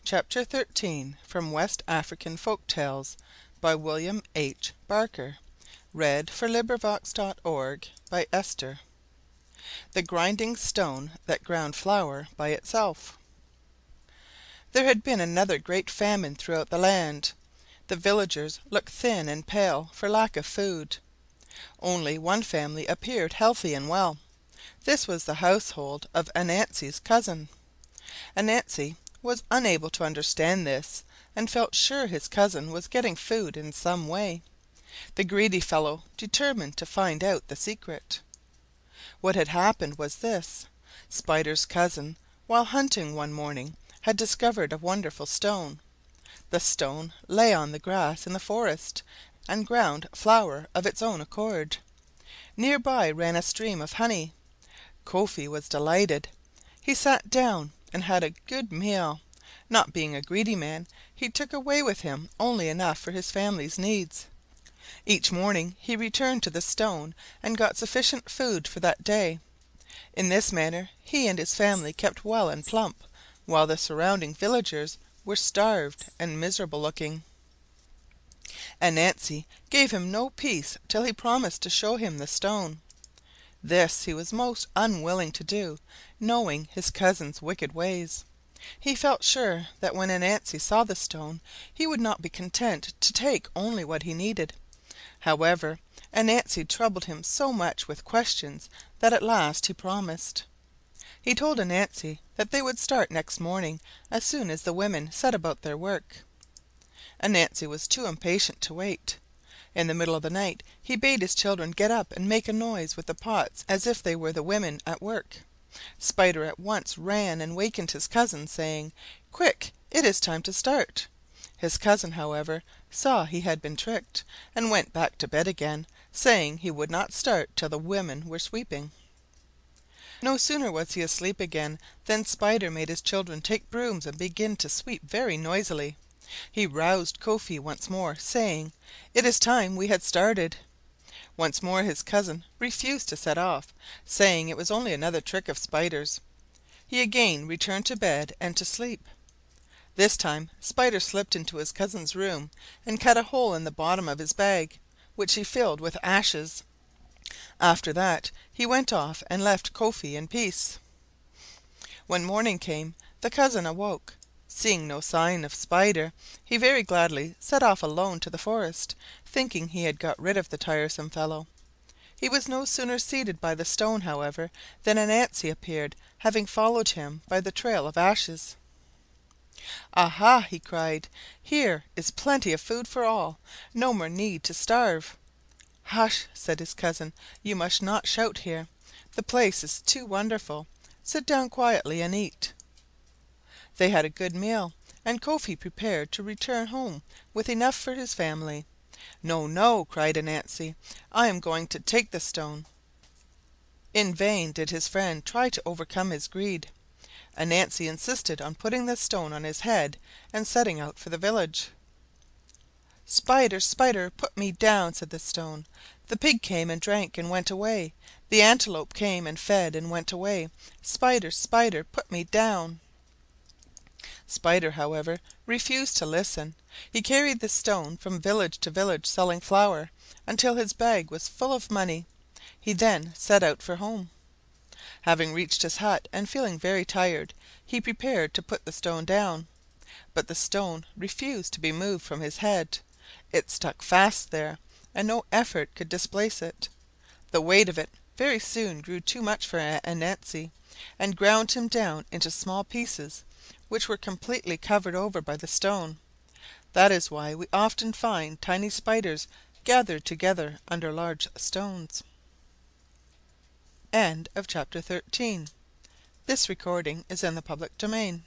Chapter 13 from West African Folk Tales by William H. Barker. By Esther. The Grinding Stone that Ground Flour by Itself. There had been another great famine throughout the land. The villagers looked thin and pale for lack of food. Only one family appeared healthy and well. This was the household of Anansi's cousin. Anansi was unable to understand this, and felt sure his cousin was getting food in some way. The greedy fellow determined to find out the secret. What had happened was this. Spider's cousin, while hunting one morning, had discovered a wonderful stone. The stone lay on the grass in the forest, and ground flour of its own accord. Near by ran a stream of honey. Kofi was delighted. He sat down and had a good meal. Not being a greedy man, he took away with him only enough for his family's needs. Each morning he returned to the stone and got sufficient food for that day. In this manner he and his family kept well and plump, while the surrounding villagers were starved and miserable looking. Anansi gave him no peace till he promised to show him the stone. This he was most unwilling to do, knowing his cousin's wicked ways. He felt sure that when Anansi saw the stone he would not be content to take only what he needed. However, Anansi troubled him so much with questions that at last he promised. He told Anansi that they would start next morning as soon as the women set about their work. Anansi was too impatient to wait. In the middle of the night he bade his children get up and make a noise with the pots as if they were the women at work. Spider at once ran and wakened his cousin, saying, "Quick, it is time to start." His cousin, however, saw he had been tricked, and went back to bed again, saying he would not start till the women were sweeping. No sooner was he asleep again than Spider made his children take brooms and begin to sweep very noisily. He roused Kofi once more, saying, "It is time we had started." Once more his cousin refused to set off, saying it was only another trick of Spider's. He again returned to bed and to sleep. This time Spider slipped into his cousin's room and cut a hole in the bottom of his bag, which he filled with ashes. After that he went off and left Kofi in peace. When morning came, the cousin awoke. Seeing no sign of Spider, he very gladly set off alone to the forest, thinking he had got rid of the tiresome fellow. He was no sooner seated by the stone, however, than Anansi appeared, having followed him by the trail of ashes. "Aha!" he cried, "here is plenty of food for all. No more need to starve." "Hush!" said his cousin, "you must not shout here. The place is too wonderful. Sit down quietly and eat." They had a good meal, and Kofi prepared to return home with enough for his family. "No, no!" cried Anansi, "I am going to take the stone." In vain did his friend try to overcome his greed. Anansi insisted on putting the stone on his head and setting out for the village. "Spider, Spider, put me down," said the stone. "The pig came and drank and went away. The antelope came and fed and went away. Spider, Spider, put me down." Spider, however, refused to listen. He carried the stone from village to village selling flour, until his bag was full of money. He then set out for home. Having reached his hut and feeling very tired, he prepared to put the stone down. But the stone refused to be moved from his head. It stuck fast there, and no effort could displace it. The weight of it very soon grew too much for Anansi, and ground him down into small pieces, which were completely covered over by the stone. That is why we often find tiny spiders gathered together under large stones. End of chapter 13. This recording is in the public domain.